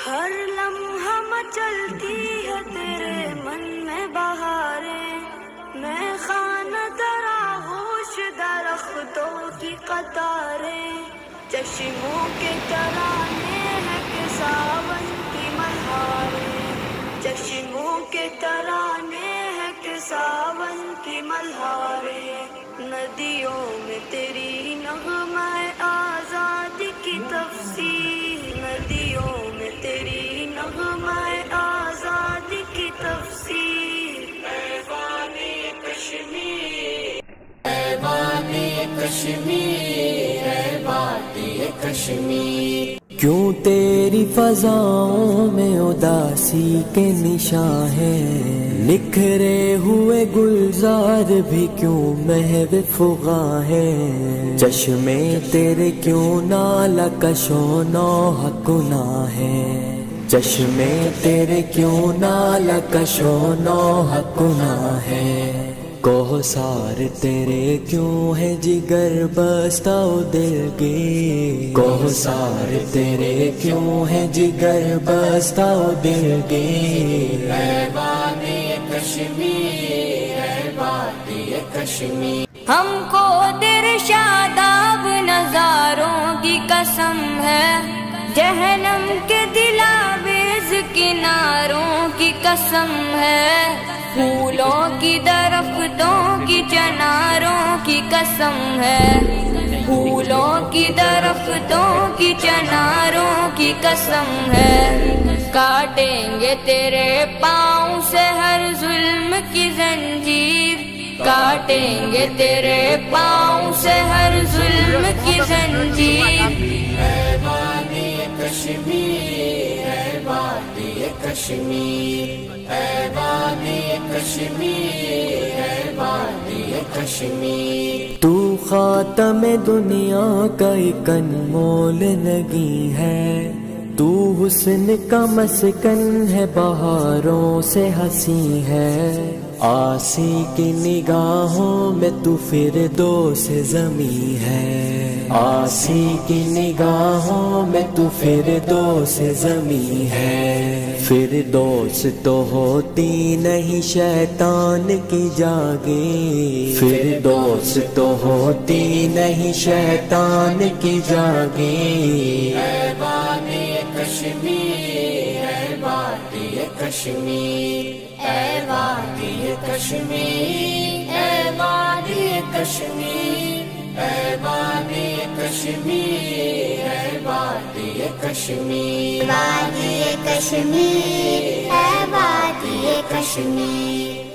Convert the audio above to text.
ہر لمحہ مچلتی ہے تیرے من میں بہاریں، میں خانہ در آغوش درختوں کی قطاریں، چشموں کے ترانے ہیں کہ ساون کی ملہاریں، چشموں کے ترانے ہیں کہ ساون کی ملہاریں، ندیوں میں تیری نغمہ آزادی کی تفسیر، ندیوں میں تیری نغمہ آزادی کی تفسیر، اے وادی کشمیر، اے وادی کشمیر، اے وادی کشمیر۔ کیوں تیری فضاؤں میں اداسی کے نشاں ہیں، نکھرے ہوئے گلزار بھی کیوں محو فغاں ہیں، چشمے تیرے کیوں نالا کشو نوح گناہ ہیں، چشمے تیرے کیوں نالا کشو نوح گناہ ہیں، کوثر تیرے کیوں ہے جگر بستہ و دلگیر، کوثر تیرے کیوں ہے جگر بستہ و دلگیر، اے وادی کشمیر، اے وادی کشمیر۔ ہم کو تیرے شاداب نظاروں کی قسم ہے، جہنم کے دلاویز کناروں کی قسم ہے، پھولوں کی درختوں کی چناروں کی قسم ہے، پھولوں کی درختوں کی چناروں کی قسم ہے، کاٹیں گے تیرے پاؤں سے ہر ظلم کی زنجیر، کاٹیں گے تیرے پاؤں سے ہر ظلم کی زنجیر، اے وادی کشمیر، اے وادی کشمیر، اے وادی کشمیر، اے وادی کشمیر۔ تو خاتم دنیا کا ایک انمول نگی ہے، تو حسن کا مسکن ہے بہاروں سے ہنسی ہے، آسی کی نگاہوں میں تو فردوس زمیں ہے، آسی کی نگاہوں میں تو فردوس زمیں ہے، فردوس تو ہوتی نہیں شیطان کی جاگیر، فردوس تو ہوتی نہیں شیطان کی جاگیر، اے وادی کشمیر، اے وادی کشمیر، اے وادی کشمیر، اے وادی کشمیر، اے وادی کشمیر، اے وادی کشمیر، وادی کشمیر، اے وادی کشمیر۔